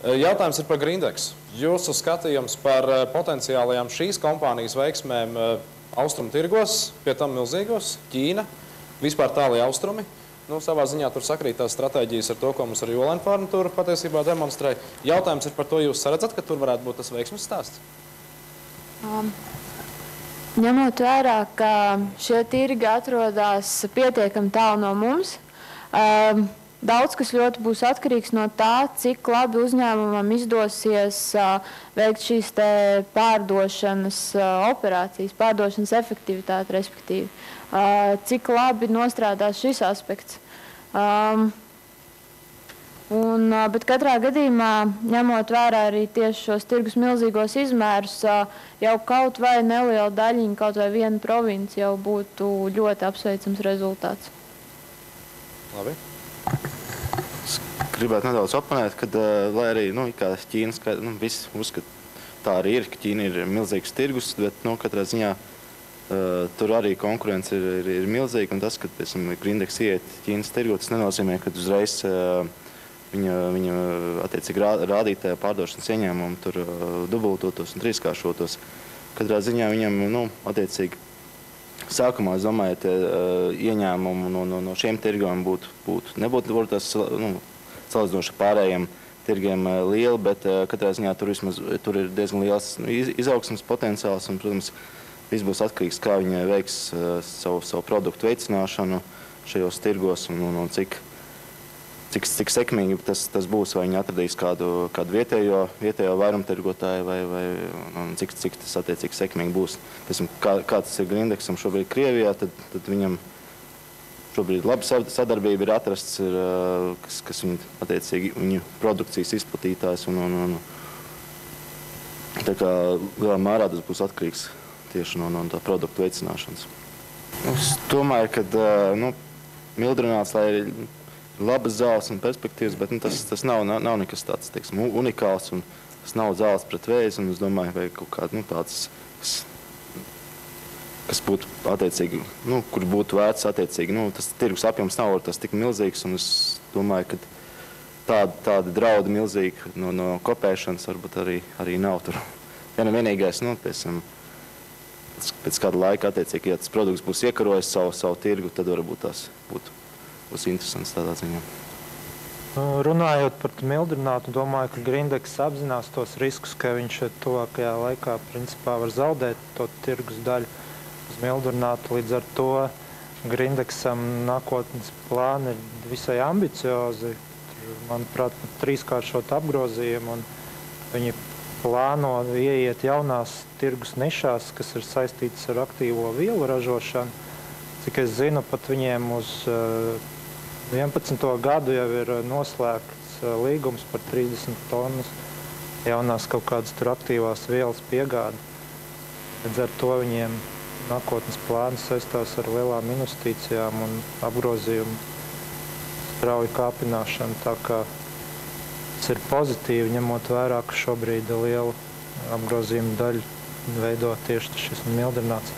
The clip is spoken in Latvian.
Jautājums ir par Grindex. Jūsu skatījums par potenciālajām šīs kompānijas veiksmēm austrumu tirgos, pie tam milzīgos, Ķīna, vispār tālie austrumi. Nu, savā ziņā tur sakrīt tās stratēģijas ar to, ko mums ar Jolen Farm tur patiesībā demonstrē. Jautājums ir par to, jūs saredzat, ka tur varētu būt tas veiksmes stāsts? Ņemot vērā, ka šie tirgi atrodas pietiekami tālu no mums, daudz kas ļoti būs atkarīgs no tā, cik labi uzņēmumam izdosies veikt šīs te pārdošanas operācijas, pārdošanas efektivitāti, respektīvi. Cik labi nostrādās šis aspekts. Bet katrā gadījumā, ņemot vērā arī tieši šos tirgus milzīgos izmērus, jau kaut vai neliela daļiņa, kaut vai viena province jau būtu ļoti apsveicams rezultāts. Labi. Es gribētu nedaudz oponēt, kad, lai arī, kā Ķīnas, viss uzskata, tā arī ir, ka Ķīna ir milzīgs tirgus, bet, katrā ziņā tur arī konkurence ir milzīga, un tas, ka, Grindex iet Ķīnas tirgu, tas nenozīmē, ka uzreiz viņa attiecīgi rādītāja pārdošanas ieņēmumi tur dubultotos un trīskāršotos. Katrā ziņā viņam, attiecīgi, sākumā, es domāju, tie ieņēmumi no šiem tirgiem nebūtu tās salīdzinoši pārējiem tirgiem lieli, bet katrā ziņā tur ir diezgan liels izaugsmes potenciāls, un, protams, viss būs atkarīgs, kā viņi veiks savu produktu veicināšanu šajos tirgos un cik sekmīgi tas būs, vai viņi atradīs kādu vietējo vairumtirgotāju, vai cik tas attiecīgi sekmīgi būs. Kā tas ir Grindexam šobrīd Krievijā, tad viņam šobrīd laba sadarbība ir atrasts, kas viņu produkcijas izplatītājs, un tā kā lielā mērā tas būs atkarīgs tieši no tā produktu veicināšanas. Es domāju, ka mildrināts, lai ir labas zāles un perspektīvas, bet tas nav nekas tāds, teiksim, unikāls, un tas nav zāles pret vēzi, un es domāju, vai kaut kāds tāds, kas būtu attiecīgi, kur būtu vērts attiecīgi, tas tirgus apjoms nav tas tik milzīgs, un es domāju, ka tādi draudi milzīgi no kopēšanas varbūt arī nav tur. Vienīgais, pēc kāda laika, attiecīgi, ja tas produkts būs iekarojis savu tirgu, tad varbūt tas būs interesants tādā ziņā. Runājot par mildrinātu, domāju, ka Grindex apzinās tos riskus, ka viņš tuvākajā laikā principā var zaudēt to tirgus daļu uz mildrinātu. Līdz ar to Grindexam nākotnes plāni ir visai ambiciozi. Manuprāt, 3-kāršot apgrozījumu, un viņi plāno ieiet jaunās tirgus nišās, kas ir saistītas ar aktīvo vielu ražošanu. Cik es zinu, pat viņiem uz 11. gadu jau ir noslēgts līgums par 30 tonnas jaunās kaut kādas tur aktīvās vielas piegādi. Līdz ar to viņiem nākotnes plāni saistās ar lielām investīcijām un apgrozījumu strauju kāpināšanu. Tā kā tas ir pozitīvi, ņemot vērā, ka šobrīd lielu apgrozījumu daļu veido tieši šis mildrināts.